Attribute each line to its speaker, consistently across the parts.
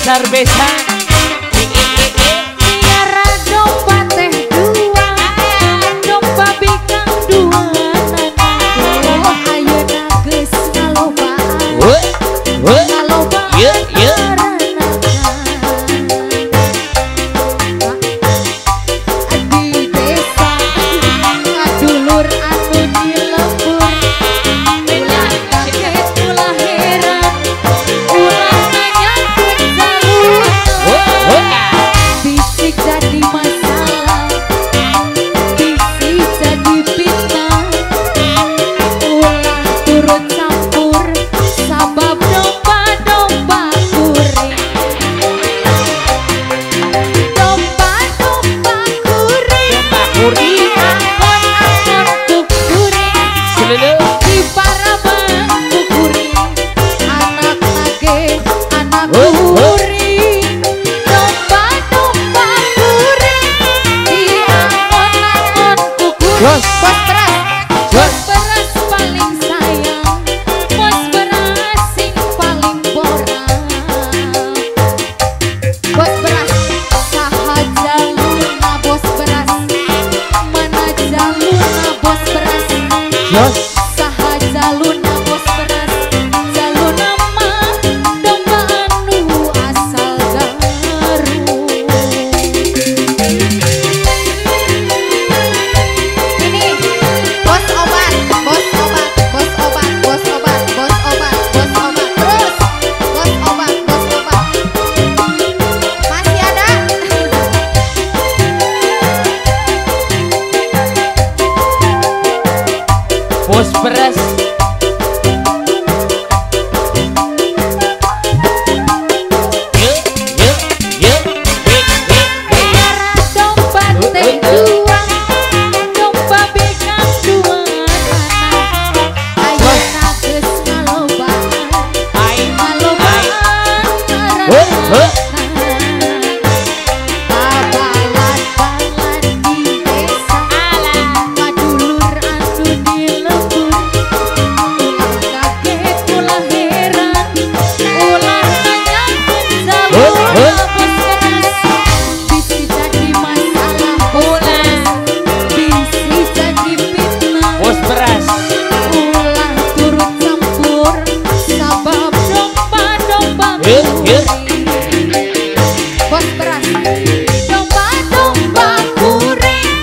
Speaker 1: besar-besar.
Speaker 2: Tiara domba teh dua, domba bikang dua. Oh ayeuna geus ngalobaan, ngalobaan di desa ngadulur anu di lembur. Ulah kaget ulah heran, ulah nanyakeun jalur. Bisik jadi masalah, bisik jadi fitnah. Ulah turut campur, sabab domba-domba kuring. Domba-domba kuring, diangon-angon ku kuring, di paraban ku kuring, anak nage anak kuring. Domba-domba kuring, diangon-angon ku kuring. Bos beras paling sayang, bos beras sing paling borak. Bos beras saha jalurna bos beras, mana jalurna bos beras. Saha jalurna bos beras, jalurna mah domba anu asal Garut. Ini bos obat, bos obat, bos obat, bos obat, bos obat, bos obat, terus bos obat, bos obat. Masih ada?
Speaker 1: Bos beras.
Speaker 2: Tiara domba teh dua, domba bikang dua anak. Ayeuna geus ngalobaan, ngalobaan babalan-balan di desa, ngadulur anu di lembur. Ulah kaget ulah heran, ulah nanyakeun jalur. Bos beras bisi jadi masalah, bisi jadi fitnah.
Speaker 1: Bos beras.
Speaker 2: Ulah turut campur, sabab domba-domba kuring. Bos beras domba-domba kuring,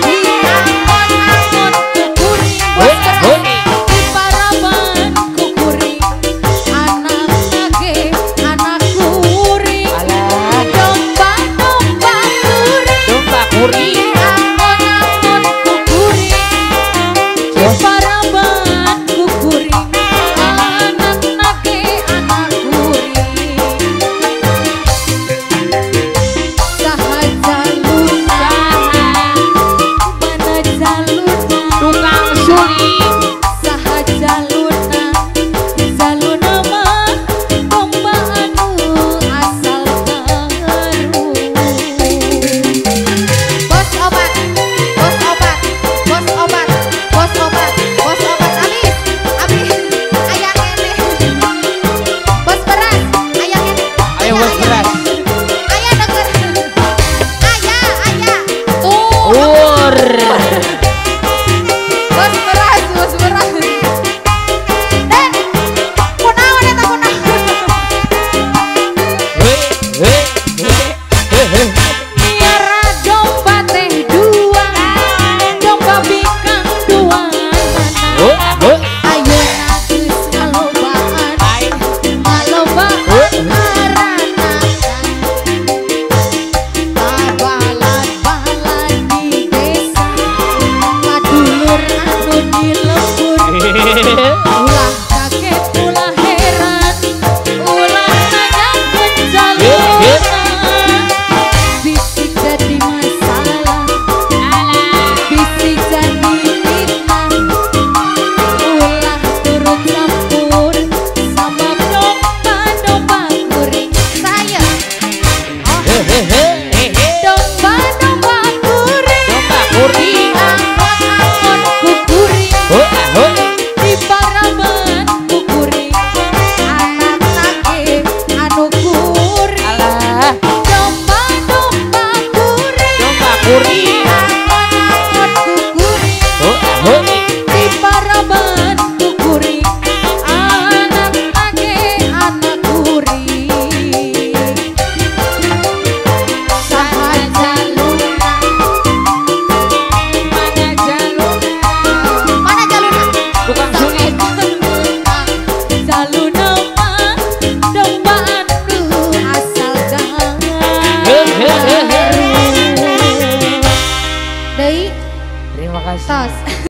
Speaker 2: diangon-angon ku kuring. Bos beras di paraban ku kuring, anak nage anak kuring. Domba-domba kuring,
Speaker 1: Domba kuring.
Speaker 2: diangon-angon ku kuring, di paraban ku kuring, anak nage anak kuring. Saha jalurna, mana jalurna,
Speaker 1: Tukang suling.
Speaker 2: saha jalurna, jalurna mah domba anu asal Garut. Bos obat, bos obat, bos obat, bos obat, bos obat, abis, aya kene. Bos beras, aya kene.
Speaker 1: Ayo bos beras.
Speaker 2: Aya denger. Aya. Tuh.
Speaker 1: Ur.
Speaker 2: Bos beras, bos beras. Den, kunaon eta kunaon? Tiara domba teh dua, domba bikang dua anak. Ayeuna geus ngalobaan, ngalobaan aranakan. Babalan-balan di desa, ngadulur anu di lembur. Ulah kaget ulah heran, ulah nanyakeun jalurna. Bisik jadi masalah, bisik jadi fitnah. Ulah turut campur, sabab domba-domba kuring. Saya domba-domba kuring, diangon-angon ku kuring. Di paraban ku kuring, anak nage anu kuring.
Speaker 1: Uri.
Speaker 2: Kukuri
Speaker 1: Oh, oh.
Speaker 2: di paraban kukuri anak laki anak kuri saha jaluna
Speaker 1: Mana jaluna?
Speaker 2: mana jaluna
Speaker 1: Tukang sulit.
Speaker 2: jaluna mah dombaanku asal jangan deui
Speaker 1: Terima kasih.
Speaker 2: tos